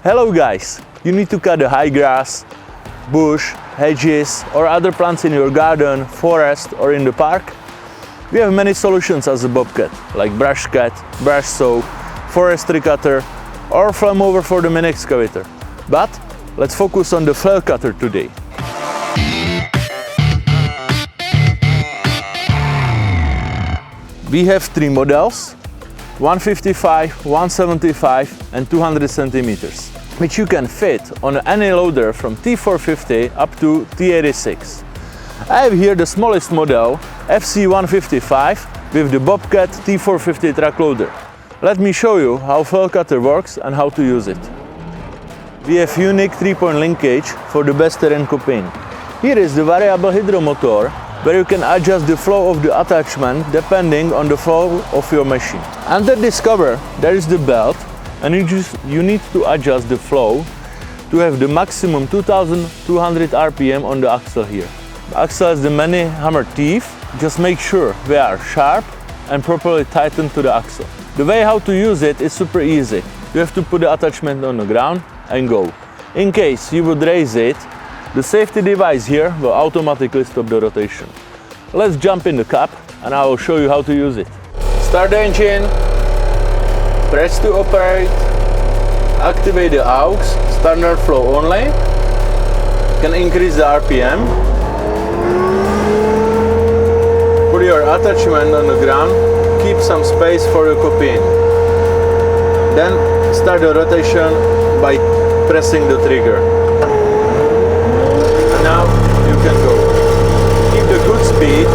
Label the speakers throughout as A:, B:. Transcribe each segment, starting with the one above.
A: Hello guys! You need to cut the high grass, bush, hedges or other plants in your garden, forest or in the park? We have many solutions as a Bobcat, like brush cut, brush saw, forestry cutter or flail mower for the mini excavator. But let's focus on the flail cutter today. We have three models: 155, 175 and 200 centimeters, which you can fit on any loader from T450 up to T86. I have here the smallest model, FC155, with the Bobcat T450 truck loader. Let me show you how flail cutter works and how to use it. We have unique 3-point linkage for the best terrain coping. Here is the variable hydromotor, where you can adjust the flow of the attachment depending on the flow of your machine. Under this cover there is the belt, and you need to adjust the flow to have the maximum 2200 RPM on the axle here. The axle has the many hammer teeth. Just make sure they are sharp and properly tightened to the axle. The way how to use it is super easy. You have to put the attachment on the ground and go. In case you would raise it, the safety device here will automatically stop the rotation. Let's jump in the cab and I will show you how to use it. Start the engine, press to operate, activate the aux, standard flow only, can increase the RPM, put your attachment on the ground, keep some space for your copying. Then start the rotation by pressing the trigger. Now you can go. Keep the good speed.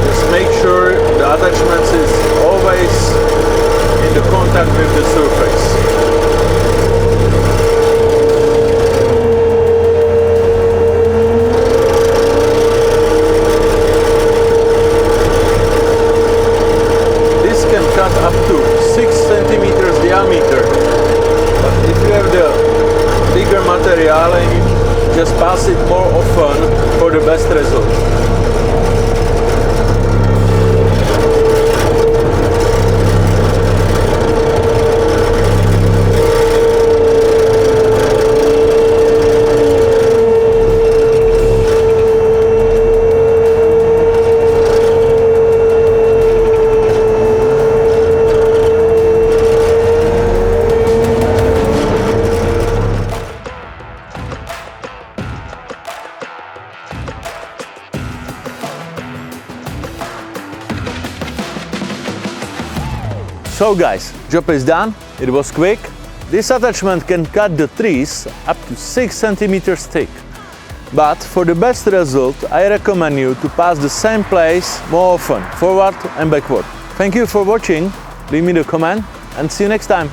A: Just make sure the attachment is always in the contact with the surface. Cut up to 6 centimeters diameter, but if you have the bigger material, just pass it more often for the best result. So guys, job is done. It was quick. This attachment can cut the trees up to 6 centimeters thick. But for the best result, I recommend you to pass the same place more often, forward and backward. Thank you for watching. Leave me the comment and see you next time.